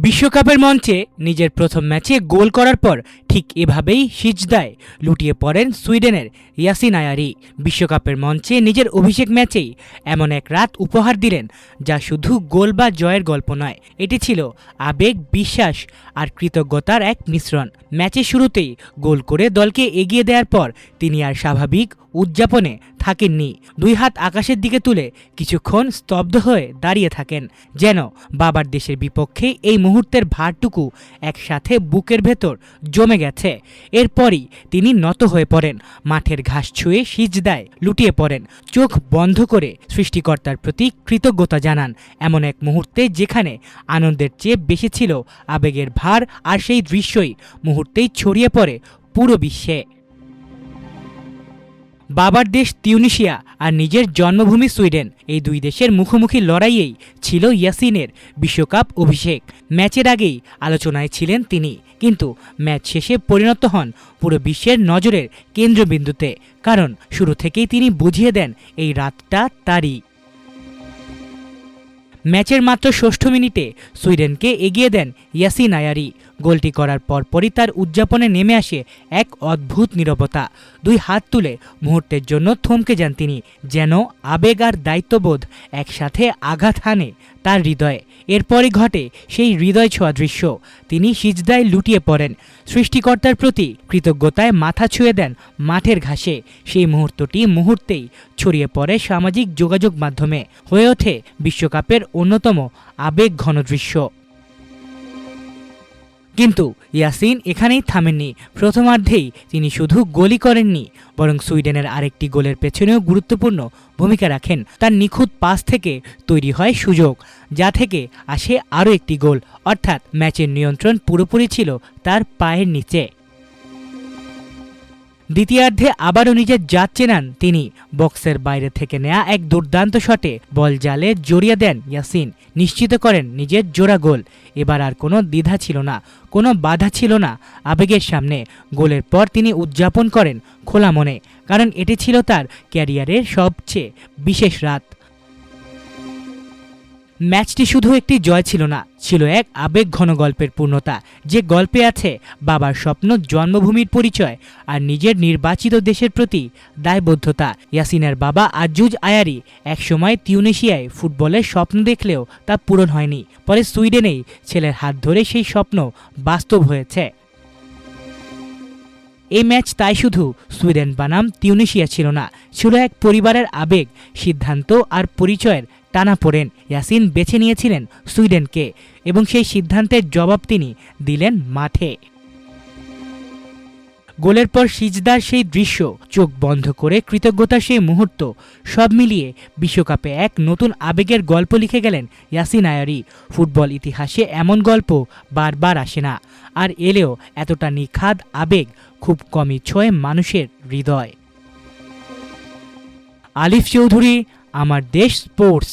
বিশ্বকাপের মঞ্চে নিজের প্রথম ম্যাচে গোল করার পর ঠিক এভাবেই সিজদায় লুটিয়ে পড়েন সুইডেনের ইয়াসিন আয়ারি। বিশ্বকাপের মঞ্চে নিজের অভিষেক ম্যাচেই এমন এক রাত উপহার দিলেন যা শুধু গোল বা জয়ের গল্প নয়, এটি ছিল আবেগ, বিশ্বাস আর কৃতজ্ঞতার এক মিশ্রণ। ম্যাচের শুরুতেই গোল করে দলকে এগিয়ে দেওয়ার পর তিনি আর স্বাভাবিক উদযাপনে থাকেননি। দুই হাত আকাশের দিকে তুলে কিছুক্ষণ স্তব্ধ হয়ে দাঁড়িয়ে থাকেন, যেন বাবার দেশের বিপক্ষে এই মুহূর্তের ভারটুকু একসাথে বুকের ভেতর জমে গেছে। এরপরই তিনি নত হয়ে পড়েন, মাঠের ঘাস ছুঁয়ে সিজদায় লুটিয়ে পড়েন, চোখ বন্ধ করে সৃষ্টিকর্তার প্রতি কৃতজ্ঞতা জানান। এমন এক মুহূর্তে যেখানে আনন্দের চেয়ে বেশি ছিল আবেগের ভার, আর সেই দৃশ্যই মুহূর্তেই ছড়িয়ে পড়ে পুরো বিশ্বে। বাবার দেশ তিউনিসিয়া আর নিজের জন্মভূমি সুইডেন, এই দুই দেশের মুখোমুখি লড়াইয়েই ছিল ইয়াসিনের বিশ্বকাপ অভিষেক। ম্যাচের আগেই আলোচনায় ছিলেন তিনি, কিন্তু ম্যাচ শেষে পরিণত হন পুরো বিশ্বের নজরের কেন্দ্রবিন্দুতে, কারণ শুরু থেকেই তিনি বুঝিয়ে দেন এই রাতটা তারই। ম্যাচের মাত্র ৬০ মিনিটে সুইডেনকে এগিয়ে দেন ইয়াসিন আয়ারি। গোলটি করার পরপরই তার উদযাপনে নেমে আসে এক অদ্ভুত নীরবতা। দুই হাত তুলে মুহূর্তের জন্য থমকে যান তিনি, যেন আবেগ আর দায়িত্ববোধ একসাথে আঘাত হানে তার হৃদয়ে। এরপরই ঘটে সেই হৃদয় ছোঁয়া দৃশ্য। তিনি সিজদায় লুটিয়ে পড়েন, সৃষ্টিকর্তার প্রতি কৃতজ্ঞতায় মাথা ছুঁয়ে দেন মাঠের ঘাসে। সেই মুহূর্তেই ছড়িয়ে পড়ে সামাজিক যোগাযোগ মাধ্যমে, হয়ে ওঠে বিশ্বকাপের অন্যতম আবেগ ঘন দৃশ্য। কিন্তু ইয়াসিন এখানেই থামেননি। প্রথমার্ধেই তিনি শুধু গোলই করেননি, বরং সুইডেনের আরেকটি গোলের পেছনেও গুরুত্বপূর্ণ ভূমিকা রাখেন। তার নিখুঁত পাস থেকে তৈরি হয় সুযোগ, যা থেকে আসে আরও একটি গোল। অর্থাৎ ম্যাচের নিয়ন্ত্রণ পুরোপুরি ছিল তার পায়ের নিচে। দ্বিতীয়ার্ধে আবারও নিজের জাত চেনান তিনি। বক্সের বাইরে থেকে নেয়া এক দুর্দান্ত শটে বল জালে জড়িয়ে দেন ইয়াসিন, নিশ্চিত করেন নিজের জোড়া গোল। এবার আর কোনো দ্বিধা ছিল না, কোনো বাধা ছিল না আবেগের সামনে। গোলের পর তিনি উদযাপন করেন খোলা মনে, কারণ এটি ছিল তার ক্যারিয়ারের সবচেয়ে বিশেষ রাত। ম্যাচটি শুধু একটি জয় ছিল না, ছিল এক আবেগ ঘন গল্পের পূর্ণতা, যে গল্পে আছে বাবার স্বপ্ন, জন্মভূমির পরিচয় আর নিজের নির্বাচিত দেশের প্রতি দায়বদ্ধতা। ইয়াসিনের বাবা আজ্জুজ আয়ারি একসময় তিউনিসিয়ায় ফুটবলের স্বপ্ন দেখলেও তা পূরণ হয়নি। পরে সুইডেনেই ছেলের হাত ধরে সেই স্বপ্ন বাস্তব হয়েছে। এই ম্যাচ তাই শুধু সুইডেন বনাম তিউনিসিয়া ছিল না, ছিল এক পরিবারের আবেগ, সিদ্ধান্ত আর পরিচয়ের টানাপোড়েন। ইয়াসিন বেছে নিয়েছিলেন সুইডেনকে, এবং সেই সিদ্ধান্তের জবাব তিনি দিলেন মাঠে। গোলের পর সিজদার সেই দৃশ্য, চোখ বন্ধ করে কৃতজ্ঞতার সেই মুহূর্ত, সব মিলিয়ে বিশ্বকাপে এক নতুন আবেগের গল্প লিখে গেলেন ইয়াসিন আয়ারি। ফুটবল ইতিহাসে এমন গল্প বারবার আসে না, আর এলেও এতটা নিখাদ আবেগ খুব কমই ছোঁয় মানুষের হৃদয়। আলিফ চৌধুরী, আমার দেশ স্পোর্টস।